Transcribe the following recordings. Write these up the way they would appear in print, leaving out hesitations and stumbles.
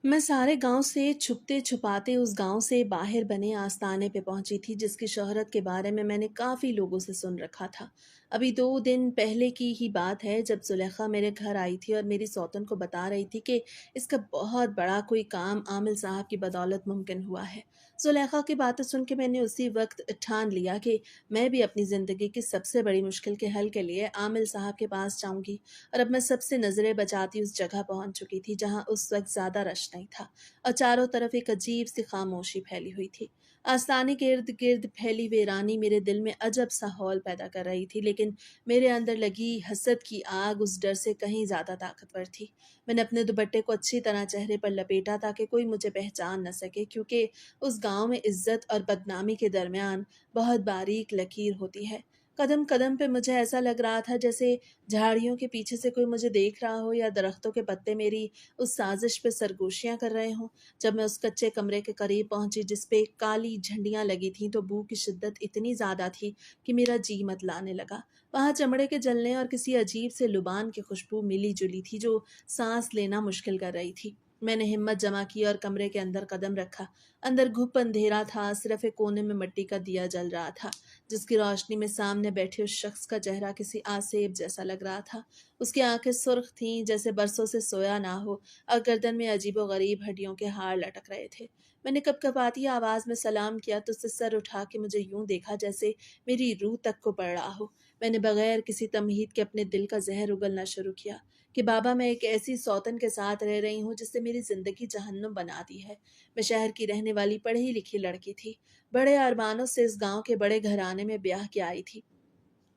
मैं सारे गांव से छुपते छुपाते उस गांव से बाहर बने आस्ताने पे पहुंची थी जिसकी शोहरत के बारे में मैंने काफी लोगों से सुन रखा था। अभी 2 दिन पहले की ही बात है जब जुलेखा मेरे घर आई थी और मेरी सौतन को बता रही थी कि इसका बहुत बड़ा कोई काम आमिल साहब की बदौलत मुमकिन हुआ है। जुलेखा की बातें सुन के मैंने उसी वक्त ठान लिया कि मैं भी अपनी जिंदगी की सबसे बड़ी मुश्किल के हल के लिए आमिल साहब के पास जाऊंगी। और अब मैं सबसे नजरें बचाती उस जगह पहुंच चुकी थी जहां उस वक्त ज्यादा रश नहीं था और चारों तरफ एक अजीब सी खामोशी फैली हुई थी। आस्थाने के इर्द गिर्द फैली वीरानी मेरे दिल में अजब सा हौल पैदा कर रही थी, लेकिन मेरे अंदर लगी हसद की आग उस डर से कहीं ज्यादा ताकतवर थी। मैंने अपने दुपट्टे को अच्छी तरह चेहरे पर लपेटा ताकि कोई मुझे पहचान न सके, क्योंकि उस गांव में इज्जत और बदनामी के दरमियान बहुत बारीक लकीर होती है। कदम कदम पे मुझे ऐसा लग रहा था जैसे झाड़ियों के पीछे से कोई मुझे देख रहा हो या दरख्तों के पत्ते मेरी उस साजिश पे सरगोशियां कर रहे हों। जब मैं उस कच्चे कमरे के करीब पहुंची जिस पे काली झंडियां लगी थीं तो बू की शिद्दत इतनी ज्यादा थी कि मेरा जी मत लाने लगा। वहां चमड़े के जलने और किसी अजीब से लुबान की खुशबू मिली जुली थी जो सांस लेना मुश्किल कर रही थी। मैंने हिम्मत जमा की और कमरे के अंदर कदम रखा। अंदर घुप अंधेरा था, सिर्फ एक कोने में मिट्टी का दिया जल रहा था जिसकी रोशनी में सामने बैठे उस शख्स का चेहरा किसी आसेब जैसा लग रहा था। उसकी आंखें सुर्ख थीं जैसे बरसों से सोया ना हो और गर्दन में अजीबोगरीब हड्डियों के हार लटक रहे थे। मैंने कपकपाती आवाज में सलाम किया तो उससे सर उठा के मुझे यूं देखा जैसे मेरी रूह तक को पड़ रहा हो। मैंने बगैर किसी तमहीद के अपने दिल का जहर उगलना शुरू किया कि बाबा, मैं एक ऐसी सौतन के साथ रह रही हूँ जिससे मेरी जिंदगी जहन्नुम बना दी है। मैं शहर की रहने वाली पढ़ी लिखी लड़की थी, बड़े अरमानों से इस गांव के बड़े घराने में ब्याह के आई थी,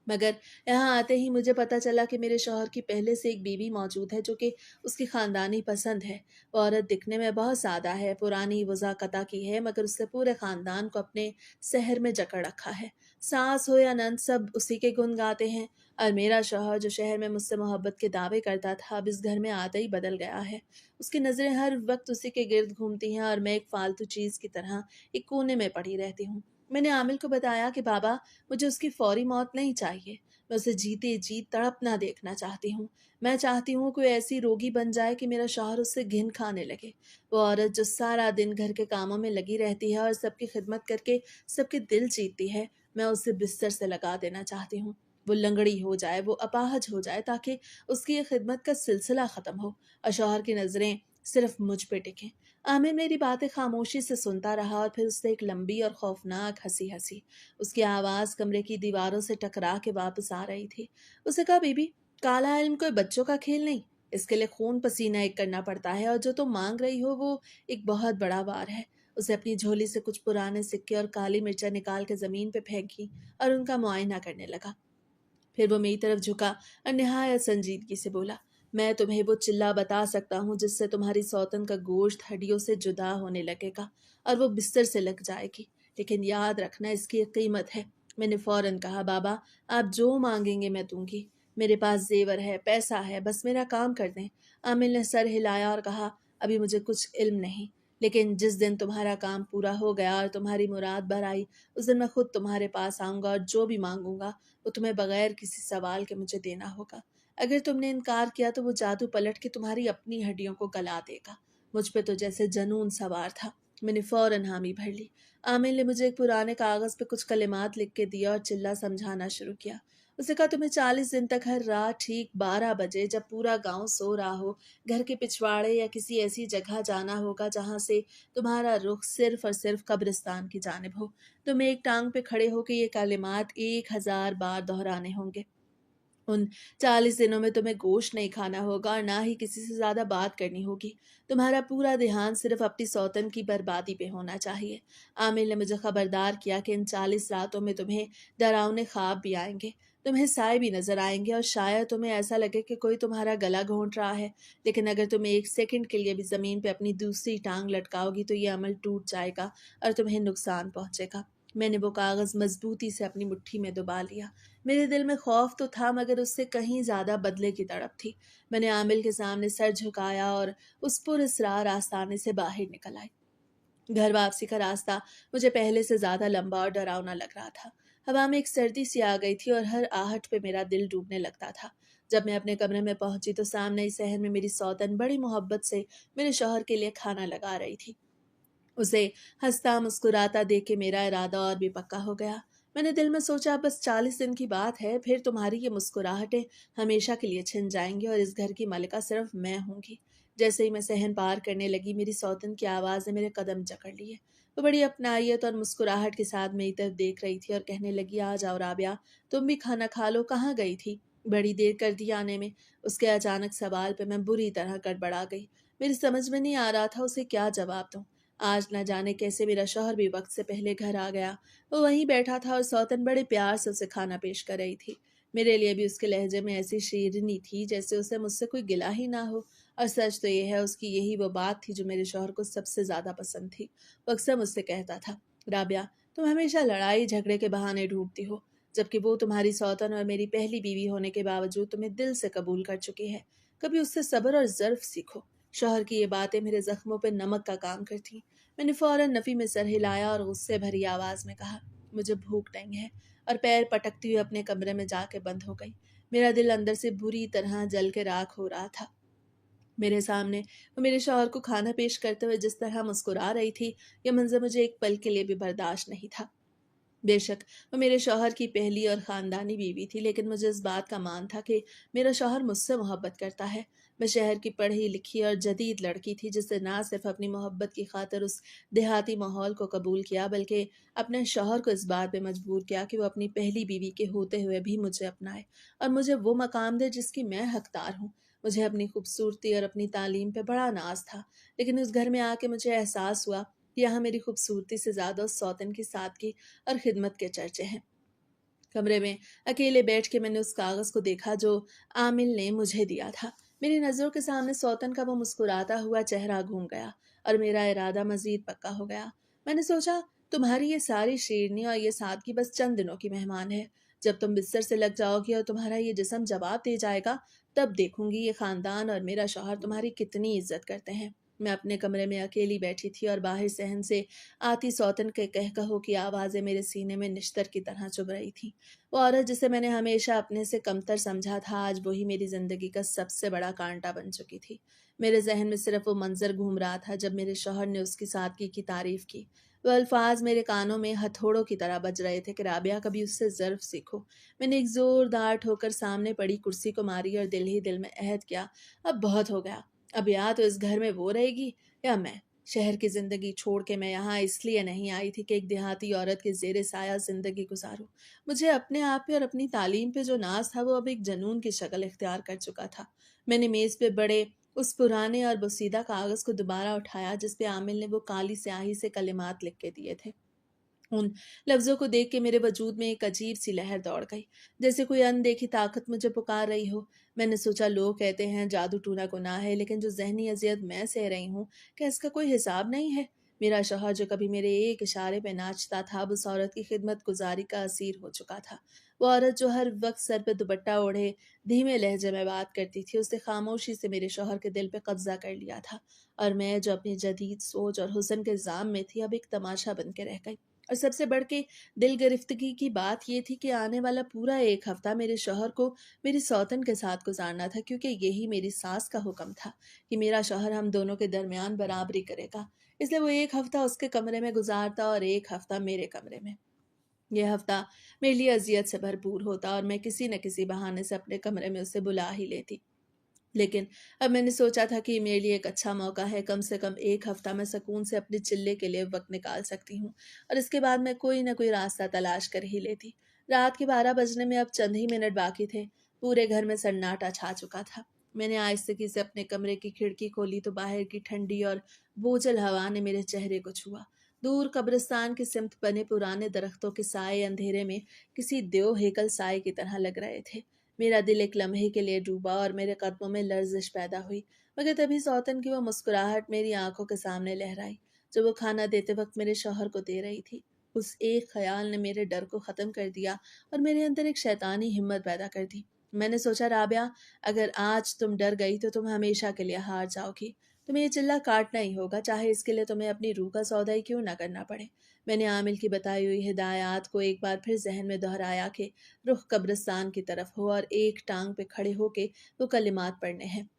मगर यहाँ आते ही मुझे पता चला कि मेरे शौहर की पहले से एक बीवी मौजूद है जो कि उसकी खानदानी पसंद है। वो औरत दिखने में बहुत सादा है, पुरानी वज़ाकता की है, मगर उसने पूरे खानदान को अपने सहर में जकड़ रखा है। सास हो या नंद सब उसी के गुण गाते हैं। और मेरा शौहर जो शहर में मुझसे मोहब्बत के दावे करता था अब इस घर में आते ही बदल गया है। उसकी नज़रें हर वक्त उसी के गिर्द घूमती हैं और मैं एक फालतू चीज़ की तरह एक कोने में पड़ी रहती हूँ। मैंने आमिल को बताया कि बाबा, मुझे उसकी फौरी मौत नहीं चाहिए। मैं उसे जीते जी तड़पना देखना चाहती हूँ। मैं चाहती हूँ कोई ऐसी रोगी बन जाए कि मेरा शौहर उससे घिन खाने लगे। वो औरत जो सारा दिन घर के कामों में लगी रहती है और सबकी खिदमत करके सबके दिल जीतती है, मैं उसे बिस्तर से लगा देना चाहती हूँ। वो लंगड़ी हो जाए, वो अपाहज हो जाए, ताकि उसकी ये खिदमत का सिलसिला खत्म हो और शौहर की नजरें सिर्फ मुझ पे टिकें। आमिर मेरी बातें खामोशी से सुनता रहा और फिर उससे एक लंबी और खौफनाक हंसी हंसी। उसकी आवाज कमरे की दीवारों से टकरा के वापस आ रही थी। उसे कहा, बीबी, काला इल्म कोई बच्चों का खेल नहीं। इसके लिए खून पसीना एक करना पड़ता है और जो तुम मांग रही हो वो एक बहुत बड़ा वार है। उसे अपनी झोली से कुछ पुराने सिक्के और काली मिर्चा निकाल के जमीन पे फेंकी और उनका मुआयना करने लगा। फिर वो मेरी तरफ झुका और निहायत संजीदगी से बोला, मैं तुम्हें वो चिल्ला बता सकता हूँ जिससे तुम्हारी सौतन का गोश्त हड्डियों से जुदा होने लगेगा और वो बिस्तर से लग जाएगी, लेकिन याद रखना इसकी एक कीमत है। मैंने फौरन कहा, बाबा, आप जो मांगेंगे मैं दूंगी। मेरे पास जेवर है, पैसा है, बस मेरा काम कर दें। आमिल ने सर हिलाया और कहा, अभी मुझे कुछ इल्म नहीं, लेकिन जिस दिन तुम्हारा काम पूरा हो गया और तुम्हारी मुराद भर आई उस दिन मैं खुद तुम्हारे पास आऊंगा और जो भी मांगूंगा वो तुम्हें बगैर किसी सवाल के मुझे देना होगा। अगर तुमने इनकार किया तो वो जादू पलट के तुम्हारी अपनी हड्डियों को गला देगा। मुझ पे तो जैसे जनून सवार था। मैंने फौरन हामी भर ली। आमिर ने मुझे एक पुराने कागज पे कुछ कलिमात लिख के दिया और चिल्ला समझाना शुरू किया। उसे कहा, तुम्हें 40 दिन तक हर रात ठीक 12 बजे, जब पूरा गांव सो रहा हो, घर के पिछवाड़े या किसी ऐसी जगह जाना होगा जहां से तुम्हारा रुख सिर्फ और सिर्फ कब्रिस्तान की जानिब हो। तुम्हें एक टांग पे खड़े होकर ये कलिमात 1000 बार दोहराने होंगे। उन 40 दिनों में तुम्हें गोश्त नहीं खाना होगा और ना ही किसी से ज्यादा बात करनी होगी। तुम्हारा पूरा ध्यान सिर्फ अपनी सौतन की बर्बादी पे होना चाहिए। आमिर ने मुझे खबरदार किया कि इन 40 रातों में तुम्हें डरावने ख्वाब भी आएंगे, तुम्हें साए भी नजर आएंगे और शायद तुम्हें ऐसा लगे कि कोई तुम्हारा गला घोंट रहा है, लेकिन अगर तुम एक सेकंड के लिए भी जमीन पे अपनी दूसरी टांग लटकाओगी तो ये अमल टूट जाएगा और तुम्हें नुकसान पहुंचेगा। मैंने वो कागज मजबूती से अपनी मुट्ठी में दबा लिया। मेरे दिल में खौफ तो था, मगर उससे कहीं ज्यादा बदले की तड़प थी। मैंने आमिल के सामने सर झुकाया और उस पुरस्रार आस्ताने से बाहर निकल आई। घर वापसी का रास्ता मुझे पहले से ज्यादा लंबा और डरावना लग रहा था। हवा में एक सर्दी सी आ गई थी और हर आहट पे मेरा दिल डूबने लगता था। جب میں اپنے کمرے میں پہنچی تو سامنے ہی صحن میں میری سوتن بڑی محبت سے میرے شوہر کے لیے کھانا لگا رہی تھی۔ اسے ہنستا مسکراتا دیکھ کے میرا ارادہ اور بھی پکا ہو گیا۔ میں نے دل میں سوچا بس 40 دن کی بات ہے، پھر تمہاری یہ مسکراہٹیں ہمیشہ کے لیے چھن جائیں گی اور اس گھر کی ملکہ صرف میں ہوں گی۔ جیسے ہی میں صحن پار کرنے لگی میری سوتن کی آواز نے میرے قدم جکڑ لیے۔ وہ بڑی اپنائیت اور مسکراہٹ کے ساتھ میری طرف دیکھ رہی تھی اور کہنے لگی آ جاؤ رابعہ، تم بھی کھانا کھا لو، کہاں گئی تھی؟ بڑی دیر کر دی آنے میں۔ اس کے اچانک سوال پہ میں بری طرح گڑبڑا گئی۔ میری سمجھ میں نہیں آ رہا تھا اسے کیا جواب دوں۔ آج نہ جانے کیسے میرا شوہر بھی وقت سے پہلے گھر آ گیا۔ وہ وہیں بیٹھا تھا اور سوتن بڑے پیار سے اسے کھانا پیش کر رہی تھی۔ میرے لیے بھی اس کے لہجے میں ایسی شیرینی تھی جیسے اسے مجھ سے کوئی گلہ ہی نہ ہو، اور سچ تو یہ ہے اس کی یہی وہ بات تھی جو میرے شوہر کو سب سے زیادہ پسند تھی۔ وہ اکثر مجھ سے کہتا تھا، رابعہ تم ہمیشہ لڑائی جھگڑے کے بہانے ڈھونڈتی ہو، جبکہ وہ تمہاری سوتن اور میری پہلی بیوی ہونے کے باوجود تمہیں دل سے قبول کر چکی ہے۔ کبھی اس سے صبر اور ظرف سیکھو۔ شوہر کی یہ باتیں میرے زخموں پہ نمک کا کام کرتی۔ میں نے فوراً نفی میں سر ہلایا اور غصے بھری آواز میں کہا، مجھے بھوک نہیں ہے، اور پیر پٹکتی ہوئے اپنے کمرے میں جا کے بند ہو گئی۔ میرا دل اندر سے بری طرح جل کے راکھ ہو رہا تھا۔ میرے سامنے وہ میرے شوہر کو کھانا پیش کرتے ہوئے جس طرح مسکرا رہی تھی، یہ منظر مجھے ایک پل کے لیے بھی برداشت نہیں تھا۔ بے شک وہ میرے شوہر کی پہلی اور خاندانی بیوی تھی، لیکن مجھے اس بات کا مان تھا کہ میرا شوہر مجھ سے محبت کرتا ہے۔ میں شہر کی پڑھی لکھی اور جدید لڑکی تھی جس نے نہ صرف اپنی محبت کی خاطر اس دیہاتی ماحول کو قبول کیا، بلکہ اپنے شوہر کو اس بات پہ مجبور کیا کہ وہ اپنی پہلی بیوی کے ہوتے ہوئے بھی مجھے اپنائے اور مجھے وہ مقام دے جس کی میں حقدار ہوں۔ مجھے اپنی خوبصورتی اور اپنی تعلیم پہ بڑا ناز تھا، لیکن اس گھر میں آ کے مجھے احساس ہوا کہ یہاں میری خوبصورتی سے زیادہ اس سوتن کی سادگی اور خدمت کے چرچے ہیں۔ کمرے میں اکیلے بیٹھ کے میں نے اس کاغذ کو دیکھا جو عامل نے مجھے دیا تھا۔ میری نظروں کے سامنے سوتن کا وہ مسکراتا ہوا چہرہ گھوم گیا اور میرا ارادہ مزید پکا ہو گیا۔ میں نے سوچا تمہاری یہ ساری شیرنی اور یہ سادگی بس چند دنوں کی مہمان ہے۔ جب تم بستر سے لگ جاؤ گی اور تمہارا یہ جسم جواب دے جائے گا، تب دیکھوں گی یہ خاندان اور میرا شوہر تمہاری کتنی عزت کرتے ہیں۔ میں اپنے کمرے میں اکیلی بیٹھی تھی اور باہر صحن سے آتی سوتن کے کہکہوں کی آوازیں میرے سینے میں نشتر کی طرح چبھ رہی تھیں۔ وہ عورت جسے میں نے ہمیشہ اپنے سے کمتر سمجھا تھا، آج وہی میری زندگی کا سب سے بڑا کانٹا بن چکی تھی۔ میرے ذہن میں صرف وہ منظر گھوم رہا تھا جب میرے شوہر نے اس کی سادگی کی تعریف کی۔ وہ الفاظ میرے کانوں میں ہتھوڑوں کی طرح بج رہے تھے کہ رابعہ کبھی اس سے ظرف سیکھو۔ میں نے ایک زوردار ٹھوکر سامنے پڑی کرسی کو ماری اور دل ہی دل میں عہد کیا، اب بہت ہو گیا۔ اب یا تو اس گھر میں وہ رہے گی یا میں۔ شہر کی زندگی چھوڑ کے میں یہاں اس لیے نہیں آئی تھی کہ ایک دیہاتی عورت کے زیر سایہ زندگی گزاروں۔ مجھے اپنے آپ پہ اور اپنی تعلیم پہ جو ناز تھا وہ اب ایک جنون کی شکل اختیار کر چکا تھا۔ میں نے میز پہ بڑے اس پرانے اور بوسیدہ کاغذ کو دوبارہ اٹھایا جس پہ عامل نے وہ کالی سیاہی سے کلمات لکھ کے دیے تھے۔ ان لفظوں کو دیکھ کے میرے وجود میں ایک عجیب سی لہر دوڑ گئی، جیسے کوئی اندیکھی طاقت مجھے پکار رہی ہو۔ میں نے سوچا لوگ کہتے ہیں جادو ٹونا گناہ ہے، لیکن جو ذہنی اذیت میں سہ رہی ہوں کیا اس کا کوئی حساب نہیں ہے؟ میرا شوہر جو کبھی میرے ایک اشارے پہ ناچتا تھا اب اس عورت کی خدمت گزاری کا اسیر ہو چکا تھا۔ وہ عورت جو ہر وقت سر پہ دوپٹہ اوڑھے دھیمے لہجے میں بات کرتی تھی، اس نے خاموشی سے میرے شوہر کے دل پہ قبضہ کر لیا تھا، اور میں جو اپنی جدید سوچ اور حسن کے ضام میں تھی اب ایک تماشا بن کے رہ گئی۔ اور سب سے بڑھ کے دل گرفتگی کی بات یہ تھی کہ آنے والا پورا ایک ہفتہ میرے شوہر کو میری سوتن کے ساتھ گزارنا تھا، کیونکہ یہی میری ساس کا حکم تھا کہ میرا شوہر ہم دونوں کے درمیان برابری کرے گا۔ اس لیے وہ ایک ہفتہ اس کے کمرے میں گزارتا اور ایک ہفتہ میرے کمرے میں۔ یہ ہفتہ میرے لیے اذیت سے بھرپور ہوتا اور میں کسی نہ کسی بہانے سے اپنے کمرے میں اسے بلا ہی لیتی، لیکن اب میں نے سوچا تھا کہ یہ میرے لیے ایک اچھا موقع ہے، کم سے کم ایک ہفتہ میں سکون سے اپنے چلے کے لیے وقت نکال سکتی ہوں، اور اس کے بعد میں کوئی نہ کوئی راستہ تلاش کر ہی لیتی۔ رات کے 12 بجنے میں اب چند ہی منٹ باقی تھے۔ پورے گھر میں سناٹا چھا چکا تھا۔ میں نے آہستگی سے اپنے کمرے کی کھڑکی کھولی تو باہر کی ٹھنڈی اور بوجھل ہوا نے میرے چہرے کو چھوا۔ دور قبرستان کی سمت بنے پرانے درختوں کے سائے اندھیرے میں کسی دیو ہیکل سائے کی طرح لگ رہے تھے۔ میرا دل ایک لمحے کے لیے ڈوبا اور میرے قدموں میں لرزش پیدا ہوئی، مگر تبھی سوتن کی وہ مسکراہٹ میری آنکھوں کے سامنے لہرائی جو وہ کھانا دیتے وقت میرے شوہر کو دے رہی تھی۔ اس ایک خیال نے میرے ڈر کو ختم کر دیا اور میرے اندر ایک شیطانی ہمت پیدا کر دی۔ میں نے سوچا رابعہ، اگر آج تم ڈر گئی تو تم ہمیشہ کے لیے ہار جاؤ گی۔ तुम्हें ये चिल्ला काटना ही होगा, चाहे इसके लिए तुम्हें अपनी रूह का सौदा ही क्यों ना करना पड़े। मैंने आमिल की बताई हुई हिदायत को एक बार फिर जहन में दोहराया कि रुख कब्रिस्तान की तरफ हो और एक टांग पे खड़े होके वो कलिमात पढ़ने हैं।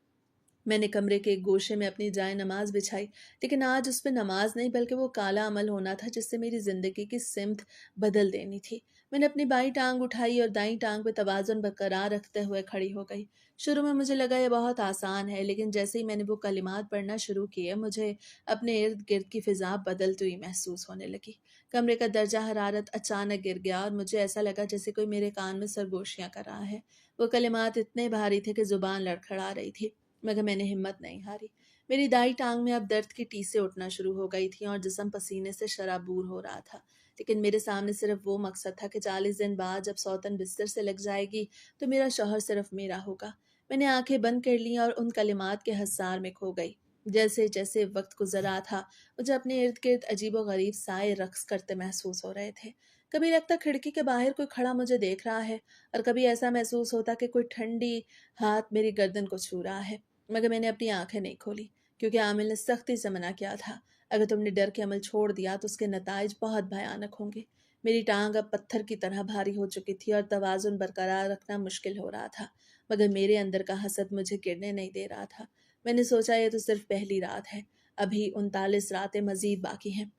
मैंने कमरे के एक गोशे में अपनी जाए नमाज बिछाई, लेकिन आज उस पर नमाज नहीं बल्कि वो काला अमल होना था जिससे मेरी जिंदगी की सिमत बदल देनी थी। मैंने अपनी बाई टांग उठाई और दाई टांग पे तवाज़ुन बरकरार रखते हुए खड़ी हो गई। शुरू में मुझे लगा ये बहुत आसान है, लेकिन जैसे ही मैंने वो कलिमात पढ़ना शुरू किए मुझे अपने इर्द गिर्द की फिजा बदलती हुई महसूस होने लगी। कमरे का दर्जा हरारत अचानक गिर गया और मुझे ऐसा लगा जैसे कोई मेरे कान में सरगोशियां कर रहा है। वो कलिमात इतने भारी थे कि जुबान लड़खड़ा रही थी, मगर मैंने हिम्मत नहीं हारी। मेरी दाई टांग में अब दर्द की टीसें उठना शुरू हो गई थी और जिस्म पसीने से शराबूर हो रहा था। लेकिन मेरे सामने सिर्फ वो मकसद था कि 40 दिन बाद जब सौतन बिस्तर से लग जाएगी तो मेरा शौहर सिर्फ मेरा होगा। मैंने आंखें बंद कर लीं और उन कलिमात के हसार में खो गई। जैसे जैसे वक्त गुजर रहा था मुझे अपने इर्द गिर्द अजीब व गरीब साए रक्स करते महसूस हो रहे थे। कभी लगता खिड़की के बाहर कोई खड़ा मुझे देख रहा है, और कभी ऐसा महसूस होता कि कोई ठंडी हाथ मेरी गर्दन को छू रहा है। मगर मैंने अपनी आंखें नहीं खोली, क्योंकि आमिल ने सख्ती से मना किया था, अगर तुमने डर के अमल छोड़ दिया तो उसके नताइज बहुत भयानक होंगे। मेरी टांग अब पत्थर की तरह भारी हो चुकी थी और तवाज़ुन बरकरार रखना मुश्किल हो रहा था, मगर मेरे अंदर का हसद मुझे गिरने नहीं दे रहा था। मैंने सोचा ये तो सिर्फ पहली रात है, अभी 39 रातें मजीद बाकी हैं,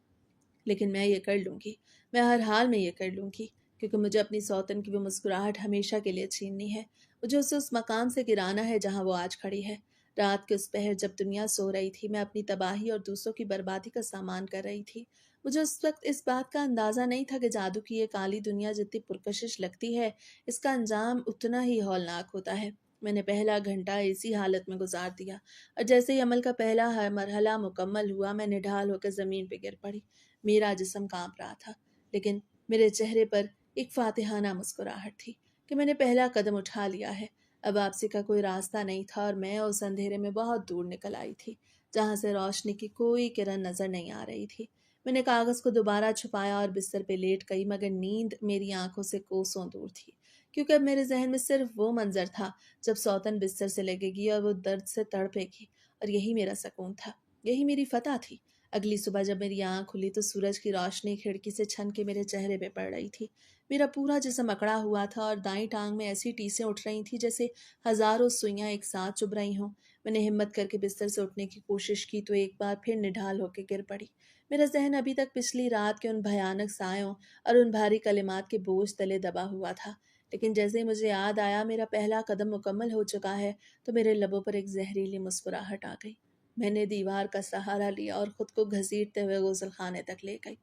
लेकिन मैं ये कर लूँगी। मैं हर हाल में ये कर लूँगी, क्योंकि मुझे अपनी सौतन की वो मुस्कुराहट हमेशा के लिए छीननी है। मुझे उसे उस मकाम से गिराना है जहाँ वो आज खड़ी है। रात के उस पहर जब दुनिया सो रही थी, मैं अपनी तबाही और दूसरों की बर्बादी का सामान कर रही थी। मुझे उस वक्त इस बात का अंदाज़ा नहीं था कि जादू की ये काली दुनिया जितनी पुरकशिश लगती है, इसका अंजाम उतना ही हौलनाक होता है। मैंने पहला घंटा इसी हालत में गुजार दिया, और जैसे ही अमल का पहला हर मरहला मुकम्मल हुआ, मैं निढाल होकर ज़मीन पर गिर पड़ी। मेरा जिस्म कांप रहा था, लेकिन मेरे चेहरे पर एक फातिहाना मुस्कुराहट थी कि मैंने पहला कदम उठा लिया है। अब वापसी का कोई रास्ता नहीं था और मैं उस अंधेरे में बहुत दूर निकल आई थी, जहाँ से रोशनी की कोई किरण नजर नहीं आ रही थी। मैंने कागज को दोबारा छुपाया और बिस्तर पे लेट गई, मगर नींद मेरी आंखों से कोसों दूर थी, क्योंकि अब मेरे जहन में सिर्फ वो मंजर था जब सौतन बिस्तर से लगेगी और वो दर्द से तड़पेगी, और यही मेरा सुकून था, यही मेरी फतह थी। अगली सुबह जब मेरी आंख खुली तो सूरज की रोशनी खिड़की से छन के मेरे चेहरे पे पड़ रही थी। मेरा पूरा जिस्म अकड़ा हुआ था और दाईं टांग में ऐसी टीसें उठ रही थी जैसे हजारों सुइयां एक साथ चुभ रही हों। मैंने हिम्मत करके बिस्तर से उठने की कोशिश की तो एक बार फिर निढाल होकर गिर पड़ी। मेरा जहन अभी तक पिछली रात के उन भयानक सायों और उन भारी कलिमात के बोझ तले दबा हुआ था, लेकिन जैसे ही मुझे याद आया मेरा पहला कदम मुकम्मल हो चुका है, तो मेरे लबों पर एक जहरीली मुस्कुराहट आ गई। मैंने दीवार का सहारा लिया और खुद को घसीटते हुए गुसल खाने तक ले गई,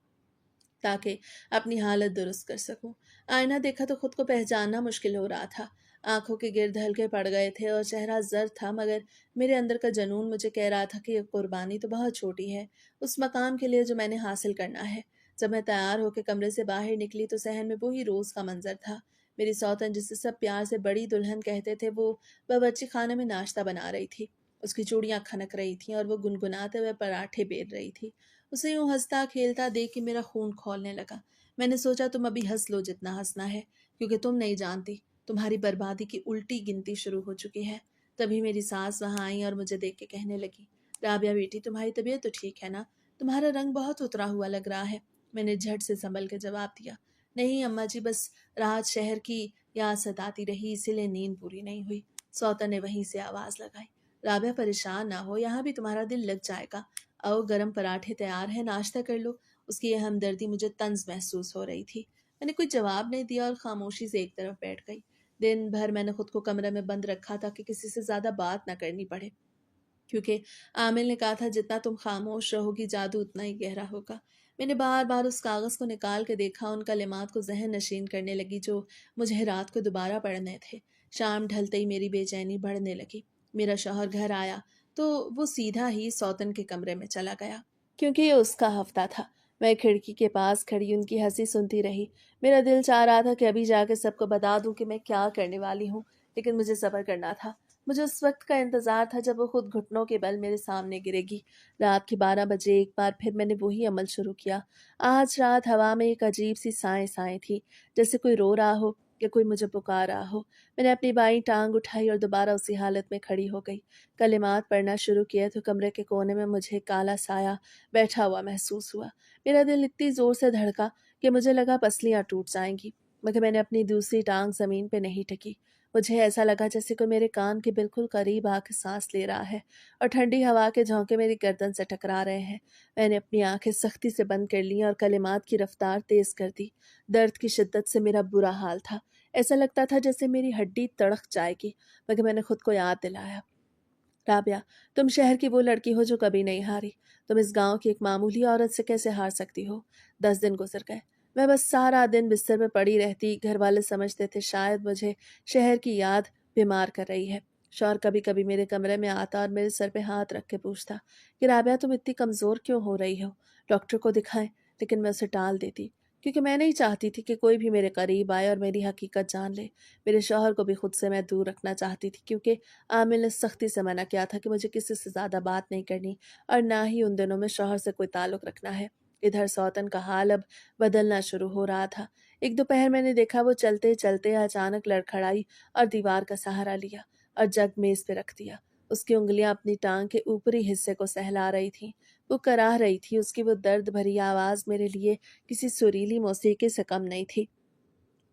ताकि अपनी हालत दुरुस्त कर सकूं। आईना देखा तो खुद को पहचानना मुश्किल हो रहा था। आंखों के गिर्द हल्के पड़ गए थे और चेहरा जर्द था, मगर मेरे अंदर का जनून मुझे कह रहा था कि ये कुर्बानी तो बहुत छोटी है उस मकाम के लिए जो मैंने हासिल करना है। जब मैं तैयार होकर कमरे से बाहर निकली तो सहन में वही रोज का मंजर था। मेरी सौतन, जिसे सब प्यार से बड़ी दुल्हन कहते थे, वो बावर्ची खाने में नाश्ता बना रही थी। उसकी चूड़ियां खनक रही थीं और वो गुनगुनाते हुए पराठे बेल रही थी। उसे यूं हंसता खेलता देख के मेरा खून खौलने लगा। मैंने सोचा तुम अभी हंस लो जितना हंसना है, क्योंकि तुम नहीं जानती तुम्हारी बर्बादी की उल्टी गिनती शुरू हो चुकी है। तभी मेरी सास वहां आई और मुझे देख के कहने लगी, राबिया बेटी, तुम्हारी तबीयत तो ठीक है ना? तुम्हारा रंग बहुत उतरा हुआ लग रहा है। मैंने झट से संभल के जवाब दिया, नहीं अम्मा जी, बस रात शहर की याद सताती रही, इसीलिए नींद पूरी नहीं हुई। सौतन ने वहीं से आवाज लगाई, राबिया परेशान ना हो, यहाँ भी तुम्हारा दिल लग जाएगा। आओ, गरम पराठे तैयार है, नाश्ता कर लो। उसकी यह हमदर्दी मुझे तंज महसूस हो रही थी। मैंने कोई जवाब नहीं दिया और खामोशी से एक तरफ बैठ गई। दिन भर मैंने खुद को कमरे में बंद रखा था कि किसी से ज्यादा बात ना करनी पड़े, क्योंकि आमिल ने कहा था जितना तुम खामोश रहोगी जादू उतना ही गहरा होगा। मैंने बार बार उस कागज को निकाल के देखा, उन कलिमात को जहन नशीन करने लगी जो मुझे रात को दोबारा पढ़ने थे। शाम ढलते ही मेरी बेचैनी बढ़ने लगी। मेरा शौहर घर आया तो वो सीधा ही सौतन के कमरे में चला गया, क्योंकि ये उसका हफ्ता था। मैं खिड़की के पास खड़ी उनकी हंसी सुनती रही। मेरा दिल चाह रहा था कि अभी जाके सबको बता दूं कि मैं क्या करने वाली हूँ, लेकिन मुझे सब्र करना था। मुझे उस वक्त का इंतजार था जब वो खुद घुटनों के बल मेरे सामने गिरेगी। रात के 12 बजे एक बार फिर मैंने वही अमल शुरू किया। आज रात हवा में एक अजीब सी साए साए थी, जैसे कोई रो रहा हो, कि कोई मुझे पुकार रहा हो। मैंने अपनी बाईं टांग उठाई और दोबारा उसी हालत में खड़ी हो गई। कलिमात पढ़ना शुरू किया तो कमरे के कोने में मुझे काला साया बैठा हुआ महसूस हुआ। मेरा दिल इतनी ज़ोर से धड़का कि मुझे लगा पसलियाँ टूट जाएंगी, मगर मैंने अपनी दूसरी टांग ज़मीन पे नहीं टिकी। मुझे ऐसा लगा जैसे कोई मेरे कान के बिल्कुल करीब आके सांस ले रहा है और ठंडी हवा के झोंके मेरी गर्दन से टकरा रहे हैं। मैंने अपनी आंखें सख्ती से बंद कर लीं और कलिमात की रफ्तार तेज कर दी। दर्द की शिद्दत से मेरा बुरा हाल था। ऐसा लगता था जैसे मेरी हड्डी तड़क जाएगी, मगर मैंने खुद को याद दिलाया, राबिया, तुम शहर की वो लड़की हो जो कभी नहीं हारी। तुम इस गांव की एक मामूली औरत से कैसे हार सकती हो? 10 दिन गुजर गए। मैं बस सारा दिन बिस्तर में पड़ी रहती। घर वाले समझते थे शायद मुझे शहर की याद बीमार कर रही है। शौहर कभी कभी मेरे कमरे में आता और मेरे सर पे हाथ रख के पूछता कि राबिया, तुम इतनी कमज़ोर क्यों हो रही हो? डॉक्टर को दिखाएं। लेकिन मैं उसे टाल देती, क्योंकि मैं नहीं चाहती थी कि कोई भी मेरे करीब आए और मेरी हकीकत जान ले। मेरे शौहर को भी खुद से मैं दूर रखना चाहती थी, क्योंकि आमिर ने सख्ती से मना किया था कि मुझे किसी से ज़्यादा बात नहीं करनी और ना ही उन दिनों में शौहर से कोई ताल्लुक़ रखना है। इधर सौतन का हाल अब बदलना शुरू हो रहा था। एक दोपहर मैंने देखा वो चलते चलते अचानक लड़खड़ाई और दीवार का सहारा लिया और जग मेज़ पे रख दिया। उसकी उंगलियां अपनी टांग के ऊपरी हिस्से को सहला रही थीं। वो कराह रही थी। उसकी वो दर्द भरी आवाज़ मेरे लिए किसी सुरीली मौसीकी से कम नहीं थी।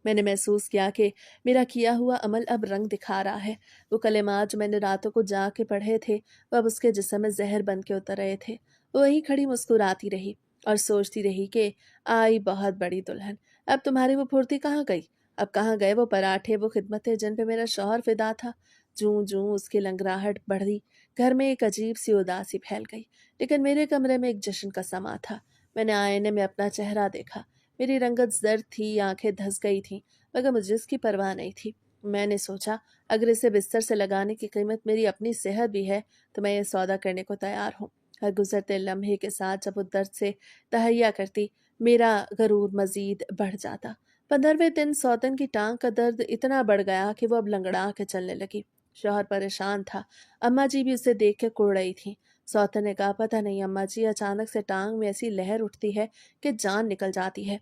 मैंने महसूस किया कि मेरा किया हुआ अमल अब रंग दिखा रहा है। वो कलिमात जो मैंने रातों को जा के पढ़े थे, वो अब उसके जिस्म में जहर बन के उतर रहे थे। वो वहीं खड़ी मुस्कुराती रही और सोचती रही कि आई बहुत बड़ी दुल्हन, अब तुम्हारी वो फुर्ती कहाँ गई? अब कहाँ गए वो पराठे, वो खिदमतें जिन पे मेरा शौहर फिदा था? जूं जूं उसकी लंगराहट बढ़ी, घर में एक अजीब सी उदासी फैल गई। लेकिन मेरे कमरे में एक जश्न का समा था। मैंने आईने में अपना चेहरा देखा। मेरी रंगत जर्द थी, आंखें धंस गई थीं, मगर मुझे इसकी परवाह नहीं थी। मैंने सोचा, अगर इसे बिस्तर से लगाने की कीमत मेरी अपनी सेहत भी है, तो मैं ये सौदा करने को तैयार हूँ। हर गुजरते लम्हे के साथ जब वो दर्द से तहैया करती, मेरा गरूर मजीद बढ़ जाता। 15वें दिन सौतन की टांग का दर्द इतना बढ़ गया कि वो अब लंगड़ा के चलने लगी। शौहर परेशान था। अम्मा जी भी उसे देख के कुड़ रही थी। सौतन ने कहा, पता नहीं अम्मा जी, अचानक से टांग में ऐसी लहर उठती है कि जान निकल जाती है।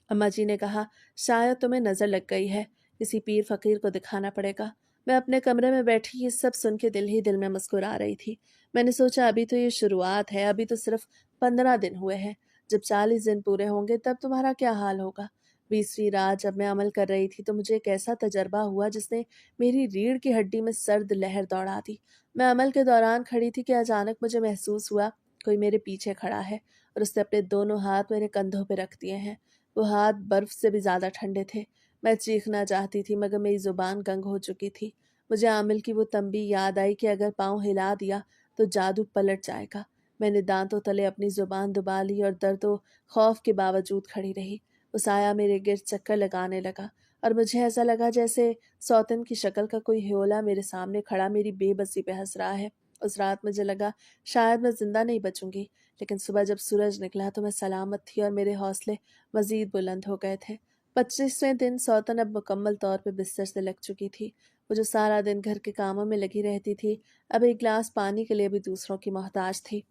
अम्मा जी ने कहा, शायद तुम्हें नज़र लग गई है, किसी पीर फकीर को दिखाना पड़ेगा। मैं अपने कमरे में बैठी ये सब सुन के दिल ही दिल में मुस्कुरा रही थी। मैंने सोचा, अभी तो ये शुरुआत है, अभी तो सिर्फ 15 दिन हुए हैं। जब 40 दिन पूरे होंगे तब तुम्हारा क्या हाल होगा? 20वीं रात जब मैं अमल कर रही थी तो मुझे एक ऐसा तजर्बा हुआ जिसने मेरी रीढ़ की हड्डी में सर्द लहर दौड़ा दी। मैं अमल के दौरान खड़ी थी कि अचानक मुझे महसूस हुआ कोई मेरे पीछे खड़ा है और उसने अपने दोनों हाथ मेरे कंधों पर रख दिए हैं। वो हाथ बर्फ से भी ज्यादा ठंडे थे। मैं चीखना चाहती थी, मगर मेरी जुबान गंग हो चुकी थी। मुझे आमिल की वो तंबी याद आई कि अगर पाँव हिला दिया तो जादू पलट जाएगा। मैंने दांतों तले अपनी जुबान दबा ली और दर्द और खौफ के बावजूद खड़ी रही। वो साया मेरे गिर्द चक्कर लगाने लगा और मुझे ऐसा लगा जैसे सौतन की शक्ल का कोई ह्योला मेरे सामने खड़ा मेरी बेबसी पे हंस रहा है। उस रात मुझे लगा शायद मैं जिंदा नहीं बचूंगी, लेकिन सुबह जब सूरज निकला तो मैं सलामत थी और मेरे हौसले मजीद बुलंद हो गए थे। 25वें दिन सौतन अब मुकम्मल तौर पर बिस्तर से लग चुकी थी। वो जो सारा दिन घर के कामों में लगी रहती थी, अब एक गिलास पानी के लिए भी दूसरों की मोहताज थी।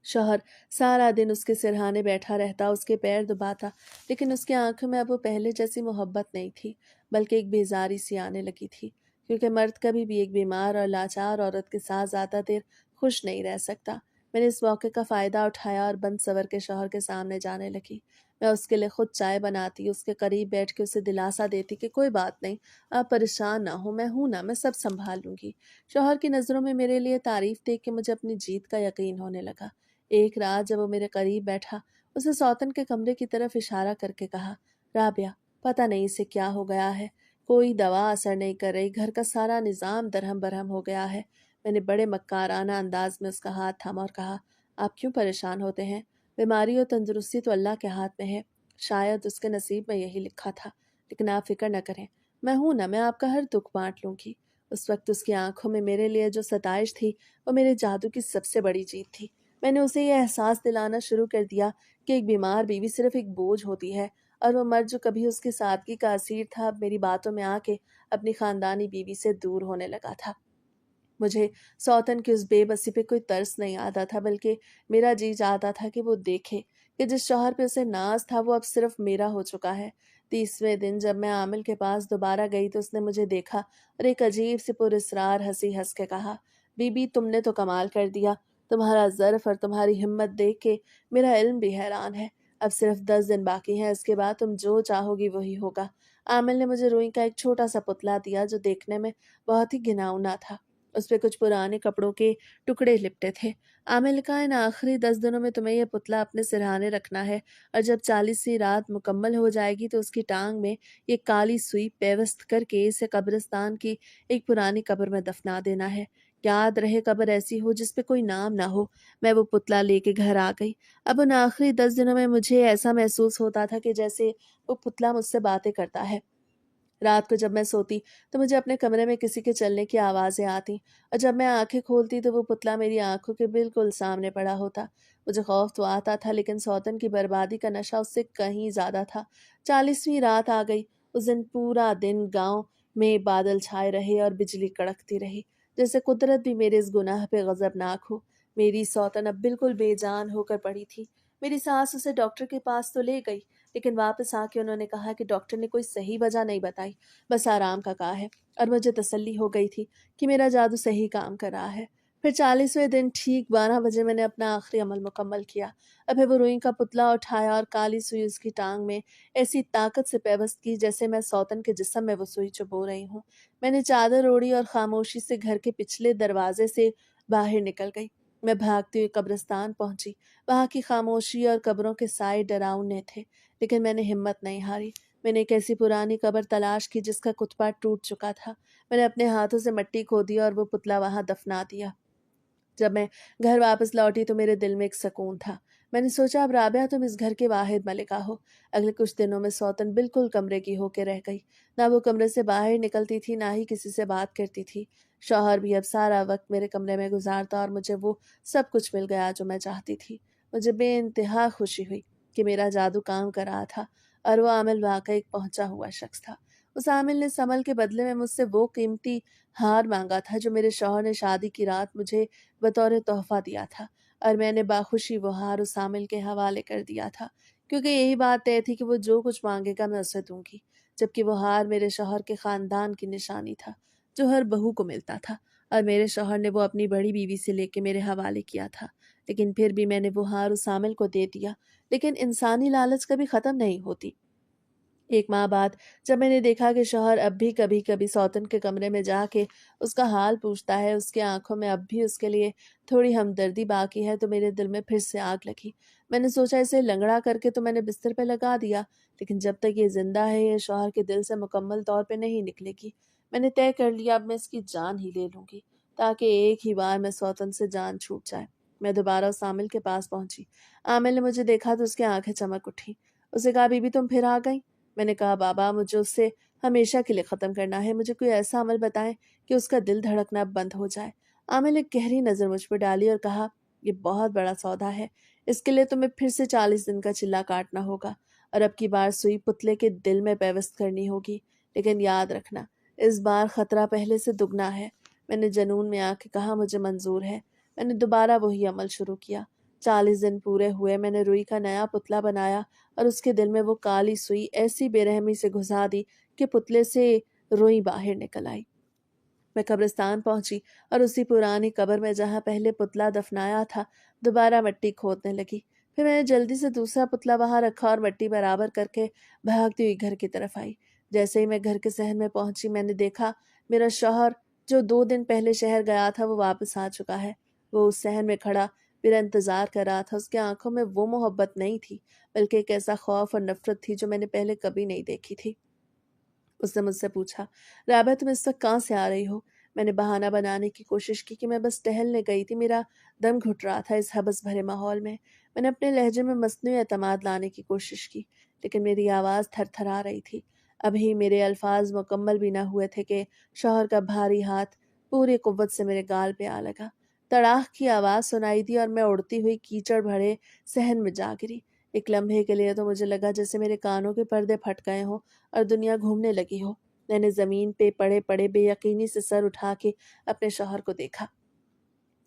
शौहर सारा दिन उसके सिरहाने बैठा रहता, उसके पैर दबाता, लेकिन उसकी आंखों में अब वो पहले जैसी मोहब्बत नहीं थी, बल्कि एक बेजारी सी आने लगी थी, क्योंकि मर्द कभी भी एक बीमार और लाचार औरत के साथ ज़्यादा देर खुश नहीं रह सकता। मैंने इस मौके का फ़ायदा उठाया और बंद सवर के शौहर के सामने जाने लगी। मैं उसके लिए खुद चाय बनाती, उसके करीब बैठ के उसे दिलासा देती कि कोई बात नहीं, आप परेशान ना हो, मैं हूं ना, मैं सब संभाल लूंगी। शौहर की नज़रों में मेरे लिए तारीफ देख के मुझे अपनी जीत का यकीन होने लगा। एक रात जब वो मेरे करीब बैठा, उसे सौतन के कमरे की तरफ इशारा करके कहा, राबिया, पता नहीं इसे क्या हो गया है, कोई दवा असर नहीं कर रही, घर का सारा निज़ाम दरहम बरहम हो गया है। मैंने बड़े मक्काराना अंदाज में उसका हाथ थामा और कहा, आप क्यों परेशान होते हैं? बीमारी और तंदुरुस्ती तो अल्लाह के हाथ में है, शायद उसके नसीब में यही लिखा था। लेकिन आप फिक्र न करें, मैं हूं ना, मैं आपका हर दुख बांट लूंगी। उस वक्त उसकी आंखों में मेरे लिए जो सताइश थी, वो मेरे जादू की सबसे बड़ी जीत थी। मैंने उसे यह एहसास दिलाना शुरू कर दिया कि एक बीमार बीवी सिर्फ एक बोझ होती है, और वो मर्द जो कभी उसकी सादगी का असीर था, अब मेरी बातों में आके अपनी खानदानी बीवी से दूर होने लगा था। मुझे सौतन की उस बेबसी पे कोई तरस नहीं आता था, बल्कि मेरा जी चाहता था कि वो देखे कि जिस शौहर पे उसे नाज था वो अब सिर्फ मेरा हो चुका है। 30वें दिन जब मैं आमिल के पास दोबारा गई तो उसने मुझे देखा और एक अजीब सी पुरस्रार हंसी हंस के कहा, बीबी तुमने तो कमाल कर दिया। तुम्हारा ज़र्फ और तुम्हारी हिम्मत देख के मेरा इल्म भी हैरान है। अब सिर्फ 10 दिन बाकी हैं, इसके बाद तुम जो चाहोगी वही होगा। आमिल ने मुझे रुई का एक छोटा सा पुतला दिया जो देखने में बहुत ही घिनौना था। उस पे कुछ पुराने कपड़ों के टुकड़े लिपटे थे। आमिर ने कहा, इन आखिरी 10 दिनों में तुम्हें यह पुतला अपने सिरहाने रखना है, और जब 40वीं रात मुकम्मल हो जाएगी तो उसकी टांग में ये काली सुई पेवस्त करके इसे कब्रिस्तान की एक पुरानी कब्र में दफना देना है। याद रहे, कब्र ऐसी हो जिस पे कोई नाम ना हो। मैं वो पुतला लेके घर आ गई। अब उन आखिरी 10 दिनों में मुझे ऐसा महसूस होता था कि जैसे वो पुतला मुझसे बातें करता है। रात को जब मैं सोती तो मुझे अपने कमरे में किसी के चलने की आवाज़ें आती, और जब मैं आंखें खोलती तो वो पुतला मेरी आंखों के बिल्कुल सामने पड़ा होता। मुझे खौफ तो आता था, लेकिन सौतन की बर्बादी का नशा उससे कहीं ज़्यादा था। 40वीं रात आ गई। उस दिन पूरा दिन गांव में बादल छाए रहे और बिजली कड़कती रही, जैसे कुदरत भी मेरे इस गुनाह पे गजबनाक हो। मेरी सौतन अब बिल्कुल बेजान होकर पड़ी थी। मेरी सास उसे डॉक्टर के पास तो ले गई, लेकिन वापस आके उन्होंने कहा कि डॉक्टर ने कोई सही वजह नहीं बताई, बस आराम का कहा है। और मुझे तसल्ली हो गई थी कि मेरा जादू सही काम कर रहा है। फिर 40वें दिन ठीक 12 बजे मैंने अपना आखिरी अमल मुकम्मल किया। अब है वो रुई का पुतला उठाया और काली सुई उसकी टांग में ऐसी ताकत से पेवस्त की जैसे मैं सौतन के जिस्म में वो सुई चुबो रही हूँ। मैंने चादर ओढ़ी और खामोशी से घर के पिछले दरवाजे से बाहर निकल गई। मैं भागती हुई कब्रिस्तान पहुंची। वहां की खामोशी और कब्रों के साए डरावने थे, लेकिन मैंने हिम्मत नहीं हारी। मैंने एक ऐसी पुरानी कब्र तलाश की जिसका कुतबा टूट चुका था। मैंने अपने हाथों से मिट्टी खोदी और वो पुतला वहां दफना दिया। जब मैं घर वापस लौटी तो मेरे दिल में एक सुकून था। मैंने सोचा, अब राबिया तुम इस घर की वाहिद मलिका हो। अगले कुछ दिनों में सौतन बिल्कुल कमरे की होके रह गई। ना वो कमरे से बाहर निकलती थी, ना ही किसी से बात करती थी। शौहर भी अब सारा वक्त मेरे कमरे में गुजारता और मुझे वो सब कुछ मिल गया जो मैं चाहती थी। मुझे बेइंतहा खुशी हुई कि मेरा जादू काम कर रहा था, और वो आमिल वाकई एक पहुंचा हुआ शख्स था। उस आमिल ने समल के बदले में मुझसे वो कीमती हार मांगा था जो मेरे शौहर ने शादी की रात मुझे बतौर तोहफा दिया था, और मैंने बाखुशी वो हार उस आमिल के हवाले कर दिया था, क्योंकि यही बात तय थी कि वो जो कुछ मांगेगा मैं उसे दूंगी। जबकि वो हार मेरे शौहर के खानदान की निशानी था, जो हर बहू को मिलता था, और मेरे शौहर ने वो अपनी बड़ी बीवी से लेके मेरे हवाले किया था। लेकिन फिर भी मैंने वो हार उस आमिल को दे दिया। लेकिन इंसानी लालच कभी खत्म नहीं होती। एक माह बाद जब मैंने देखा कि शौहर अब भी कभी कभी सौतन के कमरे में जाके उसका हाल पूछता है, उसके आंखों में अब भी उसके लिए थोड़ी हमदर्दी बाकी है, तो मेरे दिल में फिर से आग लगी। मैंने सोचा, इसे लंगड़ा करके तो मैंने बिस्तर पे लगा दिया, लेकिन जब तक ये जिंदा है ये शौहर के दिल से मुकम्मल तौर पे नहीं निकलेगी। मैंने तय कर लिया, अब मैं इसकी जान ही ले लूंगी, ताकि एक ही बार में सौतन से जान छूट जाए। मैं दोबारा उस आमिल के पास पहुंची। आमिल ने मुझे देखा तो उसकी आंखें चमक उठी। उसे कहा, बीबी तुम फिर आ गई। मैंने कहा, बाबा मुझे उससे हमेशा के लिए ख़त्म करना है। मुझे कोई ऐसा अमल बताएं कि उसका दिल धड़कना बंद हो जाए। आमिर ने गहरी नज़र मुझ पर डाली और कहा, ये बहुत बड़ा सौदा है। इसके लिए तुम्हें फिर से 40 दिन का चिल्ला काटना होगा, और अब की बार सुई पुतले के दिल में पेवस्त करनी होगी। लेकिन याद रखना, इस बार खतरा पहले से दुगना है। मैंने जनून में आके कहा, मुझे मंजूर है। मैंने दोबारा वही अमल शुरू किया। 40 दिन पूरे हुए। मैंने रुई का नया पुतला बनाया और उसके दिल में वो काली सुई ऐसी बेरहमी से घुसा दी कि पुतले से रुई बाहर निकल आई। मैं कब्रिस्तान पहुंची और उसी पुरानी कब्र में जहां पहले पुतला दफनाया था दोबारा मिट्टी खोदने लगी। फिर मैंने जल्दी से दूसरा पुतला वहां रखा और मिट्टी बराबर करके भागती हुई घर की तरफ आई। जैसे ही मैं घर के सहन में पहुंची मैंने देखा, मेरा शौहर जो 2 दिन पहले शहर गया था वो वापस आ चुका है। वो उस सहन में खड़ा मेरा इंतजार कर रहा था। उसकी आंखों में वो मोहब्बत नहीं थी, बल्कि एक ऐसा खौफ और नफरत थी जो मैंने पहले कभी नहीं देखी थी। उसने मुझसे पूछा, राबा तुम इस वक्त कहाँ से आ रही हो? मैंने बहाना बनाने की कोशिश की कि मैं बस टहलने गई थी। मेरा दम घुट रहा था इस हबस भरे माहौल में। मैंने अपने लहजे में मसनूई एतमाद लाने की कोशिश की, लेकिन मेरी आवाज़ थरथरा रही थी। अभी मेरे अल्फाज मुकम्मल भी न हुए थे कि शौहर का भारी हाथ पूरी कुव्वत से मेरे गाल पे आ लगा। तड़ाक की आवाज़ सुनाई दी और मैं उड़ती हुई कीचड़ भरे सहन में जा गिरी। एक लम्हे के लिए तो मुझे लगा जैसे मेरे कानों के पर्दे फट गए हों और दुनिया घूमने लगी हो। میں نے زمین پہ پڑے پڑے بے یقینی سے سر اٹھا کے اپنے شوہر کو دیکھا۔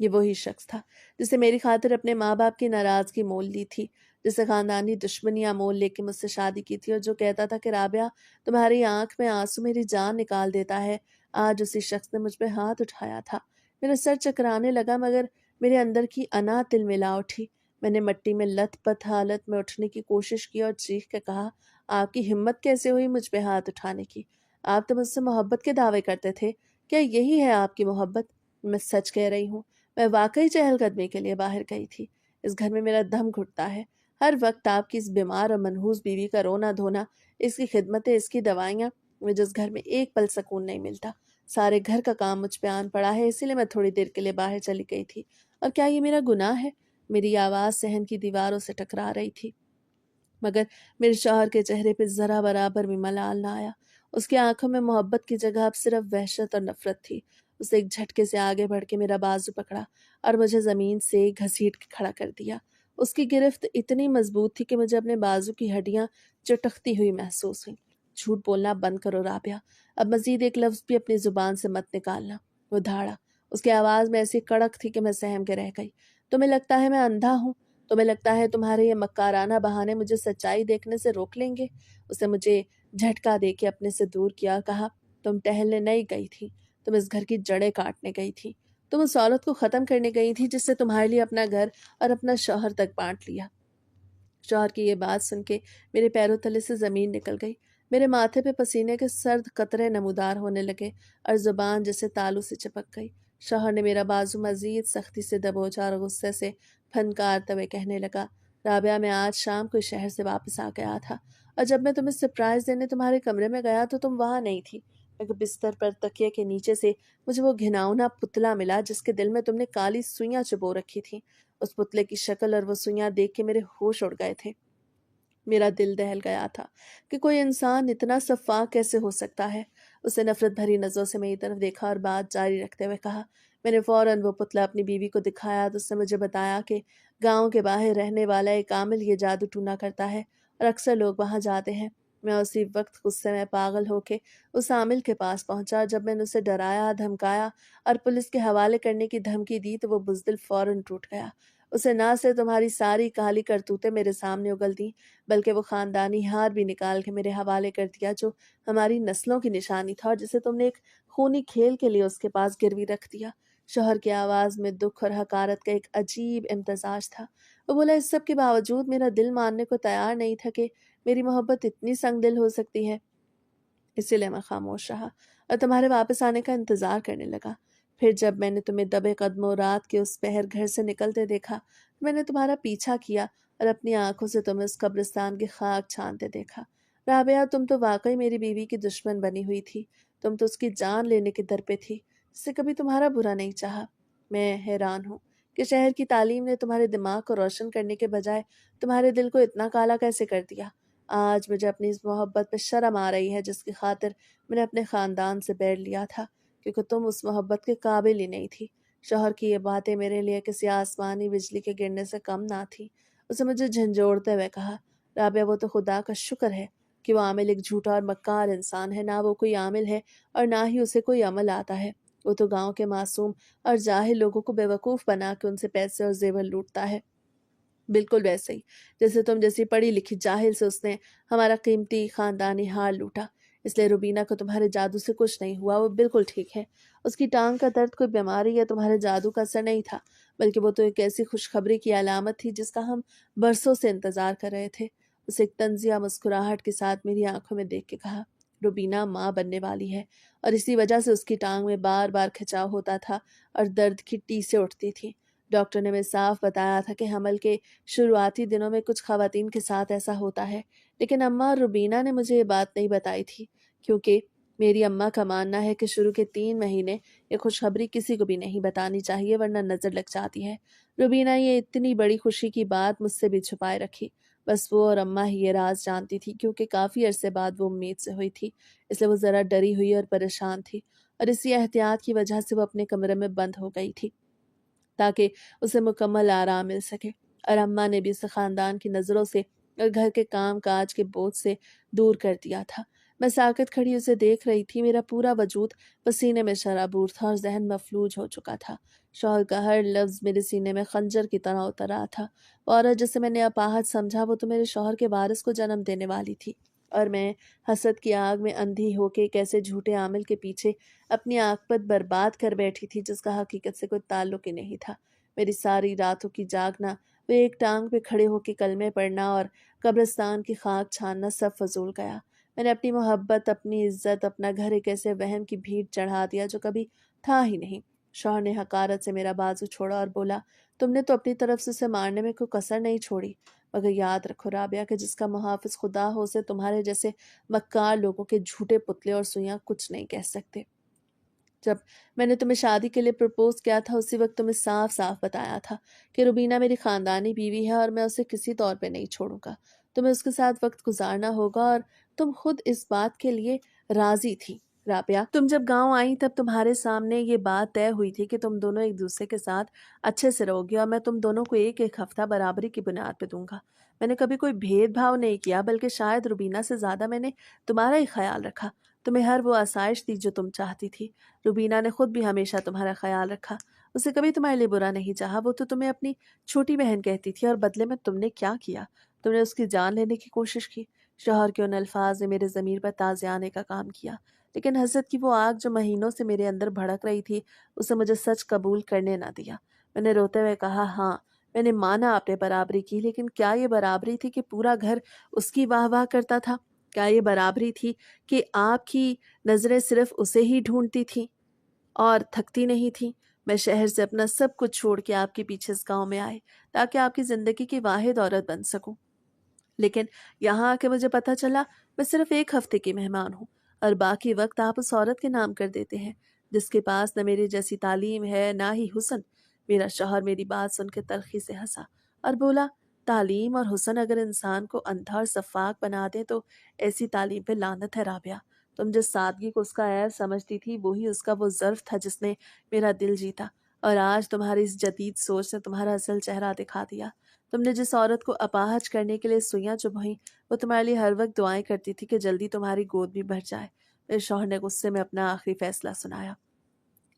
یہ وہی شخص تھا جسے میری خاطر اپنے ماں باپ کی ناراضگی مول لی تھی، جسے خاندانی دشمنیاں مول لے کے مجھ سے شادی کی تھی، اور جو کہتا تھا کہ رابعہ تمہاری آنکھ میں آنسو میری جان نکال دیتا ہے۔ آج اسی شخص نے مجھ پہ ہاتھ اٹھایا تھا۔ میرا سر چکرانے لگا، مگر میرے اندر کی انا تل ملا اٹھی۔ میں نے مٹی میں لت پت حالت میں اٹھنے کی کوشش کی اور چیخ کے کہا، آپ کی ہمت کیسے ہوئی مجھ پہ ہاتھ اٹھانے کی؟ آپ تو مجھ سے محبت کے دعوے کرتے تھے، کیا یہی ہے آپ کی محبت؟ میں سچ کہہ رہی ہوں، میں واقعی چہل قدمی کے لیے باہر گئی تھی۔ اس گھر میں میرا دم گھٹتا ہے، ہر وقت آپ کی اس بیمار اور منحوس بیوی کا رونا دھونا، اس کی خدمتیں، اس کی دوائیاں، مجھے اس گھر میں ایک پل سکون نہیں ملتا۔ سارے گھر کا کام مجھ پہ آن پڑا ہے، اسی لیے میں تھوڑی دیر کے لیے باہر چلی گئی تھی۔ اور کیا یہ میرا گناہ ہے؟ میری آواز صحن کی دیواروں سے ٹکرا رہی تھی، مگر میرے شوہر کے چہرے پہ ذرا برابر بھی ملال نہ آیا۔ اس کی آنکھوں میں محبت کی جگہ اب صرف وحشت اور نفرت تھی۔ اسے ایک جھٹکے سے آگے بڑھ کے میرا بازو پکڑا اور مجھے زمین سے گھسیٹ کے کھڑا کر دیا۔ اس کی گرفت اتنی مضبوط تھی کہ مجھے اپنے بازو کی ہڈیاں چٹکتی ہوئی محسوس ہوئیں۔ جھوٹ بولنا بند کرو رابعہ، اب مزید ایک لفظ بھی اپنی زبان سے مت نکالنا۔ وہ دھاڑا۔ اس کی آواز میں ایسی کڑک تھی کہ میں سہم کے رہ گئی۔ تمہیں لگتا ہے میں اندھا ہوں؟ تمہیں لگتا ہے تمہارے یہ مکارانہ بہانے مجھے سچائی دیکھنے سے روک لیں گے؟ اسے مجھے جھٹکا دے کے اپنے سے دور کیا، کہا، تم ٹہلنے نہیں گئی تھی، تم اس گھر کی جڑیں کاٹنے گئی تھی، تم اس عورت کو ختم کرنے گئی تھی جس سے تمہارے لیے اپنا گھر اور اپنا شوہر تک بانٹ لیا۔ شوہر کی یہ بات سن کے میرے پیروں تلے سے زمین نکل گئی۔ میرے ماتھے پہ پسینے کے سرد قطرے نمودار ہونے لگے اور زبان جیسے تالو سے چپک گئی۔ شوہر نے میرا بازو مزید سختی سے دبوچا اور غصے سے پھنکارتے ہوئے کہنے لگا، رابعہ میں آج شام کو شہر سے واپس آ گیا تھا، اور جب میں تمہیں سرپرائز دینے تمہارے کمرے میں گیا تو تم وہاں نہیں تھی، مگر بستر پر تکیے کے نیچے سے مجھے وہ گھناؤنا پتلا ملا جس کے دل میں تم نے کالی سوئیاں چبو رکھی تھیں۔ اس پتلے کی شکل اور وہ سوئیاں دیکھ کے میرے ہوش اڑ گئے تھے۔ میرا دل دہل گیا تھا کہ کوئی انسان اتنا سفاک کیسے ہو سکتا ہے۔ اسے نفرت بھری نظروں سے میری طرف دیکھا اور بات جاری رکھتے ہوئے کہا، میں نے فوراً وہ پتلا اپنی بیوی کو دکھایا تو اس نے مجھے بتایا کہ گاؤں کے باہر رہنے والا ایک عامل یہ جادو ٹونا کرتا ہے اور اکثر لوگ وہاں جاتے ہیں۔ میں اسی وقت غصے میں پاگل ہو کے اس عامل کے پاس پہنچا۔ جب میں نے اسے ڈرایا، دھمکایا اور پولیس کے حوالے کرنے کی دھمکی دی تو وہ بزدل فوراً ٹوٹ گیا۔ اسے نہ سے تمہاری ساری کالی کرتوتیں میرے سامنے اگل دیں، بلکہ وہ خاندانی ہار بھی نکال کے میرے حوالے کر دیا جو ہماری نسلوں کی نشانی تھا اور جسے تم نے ایک خونی کھیل کے لیے اس کے پاس گروی رکھ دیا۔ شوہر کی آواز میں دکھ اور حقارت کا ایک عجیب امتزاج تھا۔ وہ بولا، اس سب کے باوجود میرا دل ماننے کو تیار نہیں تھا کہ میری محبت اتنی سنگ دل ہو سکتی ہے، اسی لیے میں خاموش رہا اور تمہارے واپس آنے کا انتظار کرنے لگا۔ پھر جب میں نے تمہیں دبے قدموں رات کے اس پہر گھر سے نکلتے دیکھا، میں نے تمہارا پیچھا کیا اور اپنی آنکھوں سے تمہیں اس قبرستان کی خاک چھانتے دیکھا۔ رابعہ، تم تو واقعی میری بیوی کی دشمن بنی ہوئی تھی، تم تو اس کی جان لینے کے در پہ تھی، جس سے کبھی تمہارا برا نہیں چاہا۔ میں حیران ہوں کہ شہر کی تعلیم نے تمہارے دماغ کو روشن کرنے کے بجائے تمہارے دل کو اتنا کالا کیسے کر دیا۔ آج مجھے اپنی اس محبت پہ شرم آ رہی ہے جس کی خاطر میں نے اپنے خاندان سے بیڑ لیا تھا، کیونکہ تم اس محبت کے قابل ہی نہیں تھی۔ شوہر کی یہ باتیں میرے لیے کسی آسمانی بجلی کے گرنے سے کم نہ تھی۔ اسے مجھے جھنجھوڑتے ہوئے کہا، رابعہ، وہ تو خدا کا شکر ہے کہ وہ عامل ایک جھوٹا اور مکار انسان ہے، نہ وہ کوئی عامل ہے اور نہ ہی اسے کوئی عمل آتا ہے۔ وہ تو گاؤں کے معصوم اور جاہل لوگوں کو بیوقوف بنا کے ان سے پیسے اور زیور لوٹتا ہے، بالکل ویسے ہی جیسے تم جیسی پڑھی لکھی جاہل سے اس نے ہمارا قیمتی خاندانی ہار لوٹا۔ اس لیے روبینہ کو تمہارے جادو سے کچھ نہیں ہوا، وہ بالکل ٹھیک ہے۔ اس کی ٹانگ کا درد کوئی بیماری یا تمہارے جادو کا اثر نہیں تھا، بلکہ وہ تو ایک ایسی خوشخبری کی علامت تھی جس کا ہم برسوں سے انتظار کر رہے تھے۔ اسے ایک طنزیہ مسکراہٹ کے ساتھ میری آنکھوں میں دیکھ کے کہا، روبینہ ماں بننے والی ہے اور اسی وجہ سے اس کی ٹانگ میں بار بار کھچاؤ ہوتا تھا اور درد کی ٹیسیں اٹھتی تھی۔ ڈاکٹر نے ہمیں صاف بتایا تھا کہ حمل کے شروعاتی دنوں میں کچھ خواتین کے ساتھ ایسا ہوتا ہے، لیکن اماں اور روبینہ نے مجھے یہ بات نہیں بتائی تھی، کیونکہ میری اماں کا ماننا ہے کہ شروع کے 3 مہینے یہ خوشخبری کسی کو بھی نہیں بتانی چاہیے ورنہ نظر لگ جاتی ہے۔ روبینہ یہ اتنی بڑی خوشی کی بات مجھ سے بھی چھپائے رکھی، بس وہ اور اماں ہی یہ راز جانتی تھی، کیونکہ کافی عرصے بعد وہ امید سے ہوئی تھی، اس لیے وہ ذرا ڈری ہوئی اور پریشان تھی، اور اسی احتیاط کی وجہ سے وہ اپنے کمرے میں بند ہو گئی تھی تاکہ اسے مکمل آرام مل سکے، اور اماں نے بھی اسے خاندان کی نظروں سے اور گھر کے کام کاج کے بوجھ سے دور کر دیا تھا۔ मैं साकत खड़ी उसे देख रही थी। मेरा पूरा वजूद पसीने में शराबूर था और जहन मफलूज हो चुका था। शौहर का हर लफ्ज़ मेरे सीने में खंजर की तरह उतर रहा था। वो औरत जिसे मैंने अपाहज समझा, वो तो मेरे शौहर के वारिस को जन्म देने वाली थी, और मैं हसद की आग में अंधी होके कैसे झूठे आमिल के पीछे अपनी आकबत बर्बाद कर बैठी थी, जिसका हकीकत से कोई ताल्लुक ही नहीं था। मेरी सारी रातों की जागना, वो एक टांग पे खड़े होके कलमे पढ़ना और कब्रिस्तान की खाक छानना सब फजूल गया। मैंने अपनी मोहब्बत, अपनी इज्जत, अपना घर एक ऐसे वहम की भीड़ चढ़ा दिया जो कभी था ही नहीं। शौहर ने हकारत से मेरा बाजू छोड़ा और बोला, तुमने तो अपनी तरफ से उसे मारने में कोई कसर नहीं छोड़ी, मगर याद रखो राबिया कि जिसका मुहाफिज खुदा हो, उसे तुम्हारे जैसे मक्कार लोगों के झूठे पुतले और सुइयां कुछ नहीं कह सकते। जब मैंने तुम्हें शादी के लिए प्रपोज किया था, उसी वक्त तुम्हें साफ साफ बताया था कि रुबीना मेरी खानदानी बीवी है और मैं उसे किसी तौर पे नहीं छोड़ूंगा। तुम्हें उसके साथ वक्त गुजारना होगा और तुम खुद इस बात के लिए राजी थी। राबिया, तुम जब गांव आई तब तुम्हारे सामने ये बात तय हुई थी कि तुम दोनों एक दूसरे के साथ अच्छे से रहोगे और मैं तुम दोनों को एक एक हफ्ता बराबरी की बुनियाद पे दूंगा। मैंने कभी कोई भेदभाव नहीं किया, बल्कि शायद रुबीना से ज्यादा मैंने तुम्हारा ही ख्याल रखा। तुम्हें हर वो आसाइश दी जो तुम चाहती थी। रुबीना ने खुद भी हमेशा तुम्हारा ख्याल रखा। उसे कभी तुम्हारे लिए बुरा नहीं चाहा। वो तो तुम्हें अपनी छोटी बहन कहती थी, और बदले में तुमने क्या किया? तुमने उसकी जान लेने की कोशिश की। शौहर के उन अल्फाज ने मेरे ज़मीर पर ताज़ियाने का काम किया, लेकिन हसद की वो आग जो महीनों से मेरे अंदर भड़क रही थी, उसे मुझे सच कबूल करने ना दिया। मैंने रोते हुए कहा, हाँ, मैंने माना आपने बराबरी की, लेकिन क्या ये बराबरी थी कि पूरा घर उसकी वाह वाह करता था? क्या ये बराबरी थी कि आपकी नज़रें सिर्फ उसे ही ढूंढती थीं और थकती नहीं थी? मैं शहर से अपना सब कुछ छोड़ के आपके पीछे इस गांव में आए, ताकि आपकी जिंदगी की वाहिद औरत बन सकूं। लेकिन यहाँ आके मुझे पता चला मैं सिर्फ एक हफ्ते की मेहमान हूँ, और बाकी वक्त आप उस औरत के नाम कर देते हैं जिसके पास न मेरी जैसी तालीम है, ना ही हुस्न। मेरा शौहर मेरी बात सुन के तलखी से हंसा और बोला, तालीम और हुस्न अगर इंसान को अंधा और सफाक बना दे तो ऐसी तालीम पे लानत है राबिया। तुम जिस सादगी को उसका ऐब समझती थी, वही उसका वो ज़र्फ था जिसने मेरा दिल जीता, और आज तुम्हारी इस जदीद सोच ने तुम्हारा असल चेहरा दिखा दिया। तुमने जिस औरत को अपाहज करने के लिए सुइयां चुभोईं, वो तुम्हारे लिए हर वक्त दुआएं करती थी कि जल्दी तुम्हारी गोद भी भर जाए। मेरे शौहर ने गुस्से में अपना आखिरी फैसला सुनाया,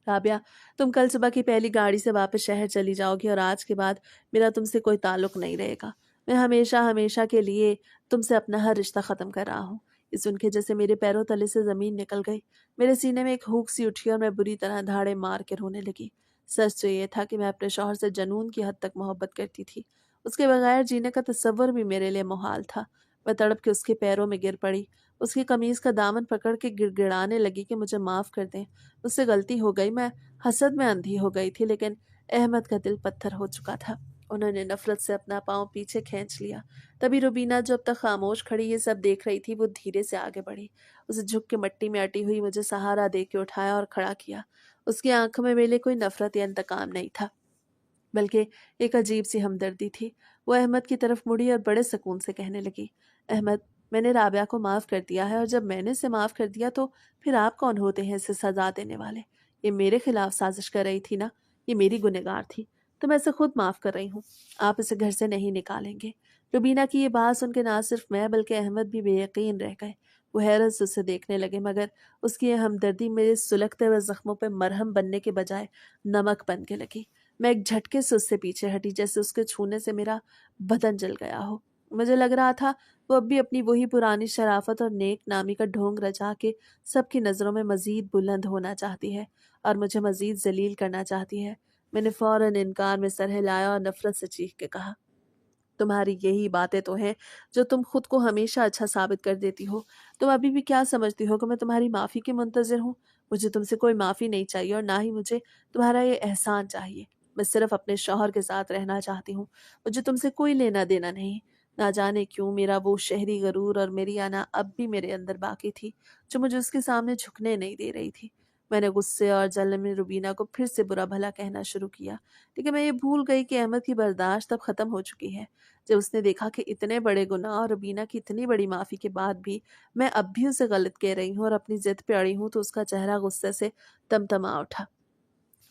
राबिया, तुम कल सुबह की पहली गाड़ी से वापस शहर चली जाओगी, और आज के बाद मेरा तुमसे कोई ताल्लुक नहीं रहेगा। मैं हमेशा हमेशा के लिए तुमसे अपना हर रिश्ता ख़त्म कर रहा हूँ। ये सुन के जैसे मेरे पैरों तले से ज़मीन निकल गई। मेरे सीने में एक हुक सी उठी और मैं बुरी तरह धाड़े मार के रोने लगी। सच तो ये था कि मैं अपने शौहर से जनून की हद तक मोहब्बत करती थी। उसके बगैर जीने का तसव्वुर भी मेरे लिए मुहाल था। मैं तड़प के उसके पैरों में गिर पड़ी, उसकी कमीज़ का दामन पकड़ के गिड़गिड़ाने लगी कि मुझे माफ़ कर दें, मुझसे गलती हो गई, मैं हसद में अंधी हो गई थी। लेकिन अहमद का दिल पत्थर हो चुका था। उन्होंने नफरत से अपना पाँव पीछे खींच लिया। तभी रुबीना, जो अब तक खामोश खड़ी ये सब देख रही थी, वो धीरे से आगे बढ़ी। उसे झुक के मिट्टी में अटी हुई मुझे सहारा दे के उठाया और खड़ा किया। उसकी आंखों में मेरे लिए कोई नफरत या इंतकाम नहीं था, बल्कि एक अजीब सी हमदर्दी थी। वो अहमद की तरफ मुड़ी और बड़े सुकून से कहने लगी, अहमद, मैंने राबिया को माफ़ कर दिया है, और जब मैंने इसे माफ़ कर दिया तो फिर आप कौन होते हैं इसे सज़ा देने वाले? ये मेरे खिलाफ साजिश कर रही थी ना, ये मेरी गुनहगार थी, तो मैं इसे खुद माफ़ कर रही हूँ। आप इसे घर से नहीं निकालेंगे। रुबीना की ये बात सुन के ना सिर्फ मैं बल्कि अहमद भी बेयकीन रह गए। वो हैरत से उसे देखने लगे, मगर उसकी यह हमदर्दी मेरे सुलगते हुए जख्मों पर मरहम बनने के बजाय नमक बन के लगी। मैं एक झटके से उससे पीछे हटी, जैसे उसके छूने से मेरा बदन जल गया हो। मुझे लग रहा था वो अब भी अपनी वही पुरानी शराफत और नेक नामी का ढोंग रचा के सबकी नज़रों में मजीद बुलंद होना चाहती है और मुझे मजीद जलील करना चाहती है। मैंने फौरन इनकार में सर हिलाया और नफरत से चीख के कहा, तुम्हारी यही बातें तो हैं जो तुम खुद को हमेशा अच्छा साबित कर देती हो। तुम अभी भी क्या समझती हो कि मैं तुम्हारी माफ़ी की मुंतज़िर हूँ? मुझे तुमसे कोई माफ़ी नहीं चाहिए, और ना ही मुझे तुम्हारा ये एहसान चाहिए। मैं सिर्फ अपने शौहर के साथ रहना चाहती हूँ। मुझे तुमसे कोई लेना देना नहीं। ना जाने क्यों मेरा वो शहरी गरूर और मेरी अना अब भी मेरे अंदर बाकी थी, जो मुझे उसके सामने झुकने नहीं दे रही थी। मैंने गुस्से और जलन में रुबीना को फिर से बुरा भला कहना शुरू किया, लेकिन मैं ये भूल गई कि अहमद की बर्दाश्त अब ख़त्म हो चुकी है। जब उसने देखा कि इतने बड़े गुनाह और रुबीना की इतनी बड़ी माफ़ी के बाद भी मैं अब भी उसे गलत कह रही हूँ और अपनी ज़िद पे अड़ी हूँ, तो उसका चेहरा गुस्से से तमतमा उठा।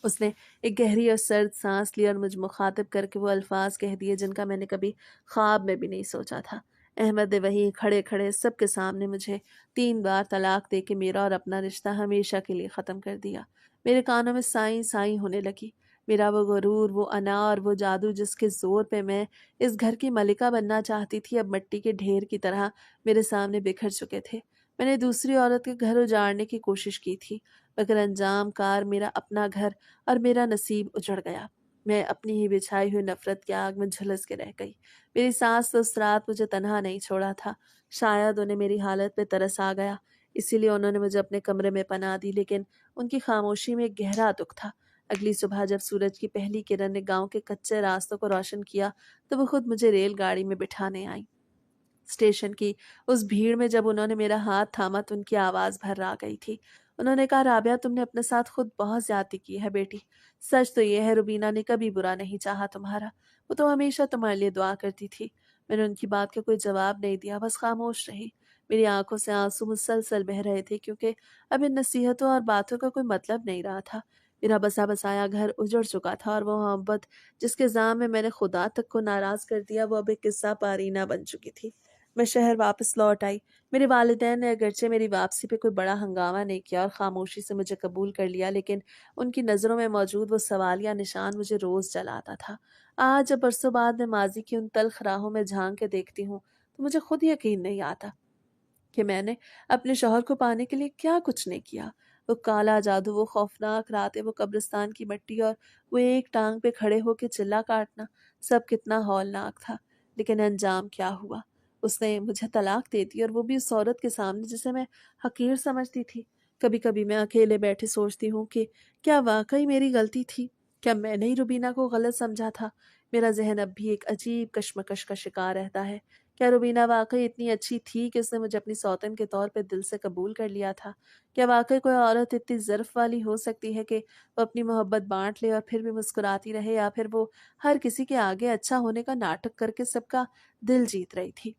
उसने एक गहरी और सर्द सांस ली और मुझ मुखातिब करके वो अल्फाज कह दिए जिनका मैंने कभी ख्वाब में भी नहीं सोचा था। احمد نے وہیں کھڑے کھڑے سب کے سامنے مجھے 3 بار طلاق دے کے میرا اور اپنا رشتہ ہمیشہ کے لیے ختم کر دیا۔ میرے کانوں میں سائیں سائیں ہونے لگی۔ میرا وہ غرور، وہ انا اور وہ جادو جس کے زور پہ میں اس گھر کی ملکہ بننا چاہتی تھی، اب مٹی کے ڈھیر کی طرح میرے سامنے بکھر چکے تھے۔ میں نے دوسری عورت کے گھر اجاڑنے کی کوشش کی تھی، مگر انجام کار میرا اپنا گھر اور میرا نصیب اجڑ گیا۔ میں اپنی ہی بچھائی ہوئی نفرت کی آگ میں جھلس کے رہ گئی۔ میری ساس تو اس رات مجھے تنہا نہیں چھوڑا تھا۔ شاید انہیں میری حالت پہ ترس آ گیا، اسی لیے انہوں نے مجھے اپنے کمرے میں پناہ دی، لیکن ان کی خاموشی میں ایک گہرا دکھ تھا۔ اگلی صبح جب سورج کی پہلی کرن نے گاؤں کے کچے راستوں کو روشن کیا تو وہ خود مجھے ریل گاڑی میں بٹھانے آئیں۔ اسٹیشن کی اس بھیڑ میں جب انہوں نے میرا ہاتھ تھاما تو ان کی آواز بھر آ گئی تھی۔ انہوں نے کہا، رابعہ تم نے اپنے ساتھ خود بہت زیادتی کی ہے بیٹی۔ سچ تو یہ ہے روبینہ نے کبھی برا نہیں چاہا تمہارا، وہ تو ہمیشہ تمہارے لیے دعا کرتی تھی۔ میں نے ان کی بات کا کوئی جواب نہیں دیا، بس خاموش رہی۔ میری آنکھوں سے آنسو مسلسل بہہ رہے تھے کیونکہ اب ان نصیحتوں اور باتوں کا کوئی مطلب نہیں رہا تھا۔ میرا بسا بسایا گھر اجڑ چکا تھا اور وہ محبت جس کے زام میں نے خدا تک کو ناراض کر دیا وہ اب ایک قصہ پارینہ بن چکی تھی۔ میں شہر واپس لوٹ آئی۔ میرے والدین نے اگرچہ میری واپسی پہ کوئی بڑا ہنگامہ نہیں کیا اور خاموشی سے مجھے قبول کر لیا، لیکن ان کی نظروں میں موجود وہ سوالیہ نشان مجھے روز جلاتا تھا۔ آج جب برسوں بعد میں ماضی کی ان تلخ راہوں میں جھانک کے دیکھتی ہوں تو مجھے خود یقین نہیں آتا کہ میں نے اپنے شوہر کو پانے کے لیے کیا کچھ نہیں کیا۔ وہ کالا جادو، وہ خوفناک راتیں، وہ قبرستان کی مٹی اور وہ ایک ٹانگ پہ کھڑے ہو کے چلا کاٹنا، سب کتنا ہولناک تھا۔ لیکن انجام کیا ہوا؟ اس نے مجھے طلاق دے دی، اور وہ بھی اس عورت کے سامنے جسے میں حقیر سمجھتی تھی۔ کبھی کبھی میں اکیلے بیٹھے سوچتی ہوں کہ کیا واقعی میری غلطی تھی؟ کیا میں نے ہی روبینہ کو غلط سمجھا تھا؟ میرا ذہن اب بھی ایک عجیب کشمکش کا شکار رہتا ہے۔ کیا روبینہ واقعی اتنی اچھی تھی کہ اس نے مجھے اپنی سوتن کے طور پہ دل سے قبول کر لیا تھا؟ کیا واقعی کوئی عورت اتنی ظرف والی ہو سکتی ہے کہ وہ اپنی محبت بانٹ لے اور پھر بھی مسکراتی رہے، یا پھر وہ ہر کسی کے آگے اچھا ہونے کا ناٹک کر کے سب کا دل جیت رہی تھی؟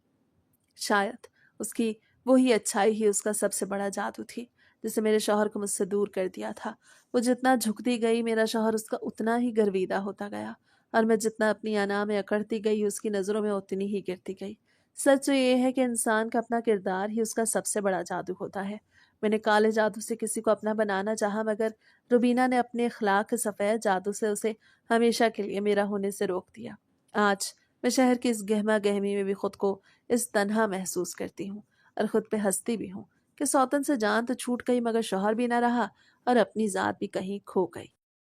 شاید اس کی وہی اچھائی ہی اس کا سب سے بڑا جادو تھی جسے میرے شوہر کو مجھ سے دور کر دیا تھا۔ وہ جتنا جھکتی گئی میرا شوہر اس کا اتنا ہی گرویدہ ہوتا گیا، اور میں جتنا اپنی انا میں اکڑتی گئی اس کی نظروں میں اتنی ہی گرتی گئی۔ سچ تو یہ ہے کہ انسان کا اپنا کردار ہی اس کا سب سے بڑا جادو ہوتا ہے۔ میں نے کالے جادو سے کسی کو اپنا بنانا چاہا، مگر روبینہ نے اپنے اخلاق کے سفید جادو سے اسے ہمیشہ کے لیے میرا ہونے سے روک دیا۔ آج میں شہر کی اس گہما گہمی میں بھی خود کو اس تنہا محسوس کرتی ہوں، اور خود پہ ہنستی بھی ہوں کہ سوتن سے جان تو چھوٹ گئی مگر شوہر بھی نہ رہا اور اپنی ذات بھی کہیں کھو گئی۔